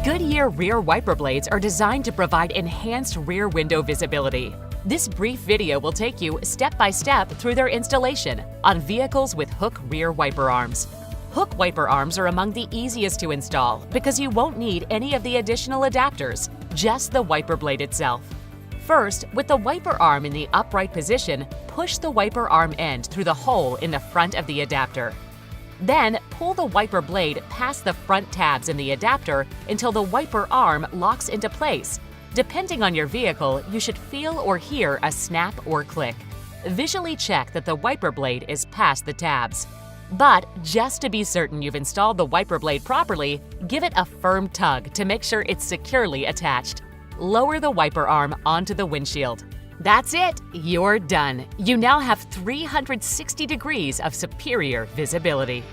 Goodyear Rear Wiper Blades are designed to provide enhanced rear window visibility. This brief video will take you step by step through their installation on vehicles with hook rear wiper arms. Hook wiper arms are among the easiest to install because you won't need any of the additional adapters, just the wiper blade itself. First, with the wiper arm in the upright position, push the wiper arm end through the hole in the front of the adapter. Then, pull the wiper blade past the front tabs in the adapter until the wiper arm locks into place. Depending on your vehicle, you should feel or hear a snap or click. Visually check that the wiper blade is past the tabs. But just to be certain you've installed the wiper blade properly, give it a firm tug to make sure it's securely attached. Lower the wiper arm onto the windshield. That's it! You're done. You now have 360 degrees of superior visibility.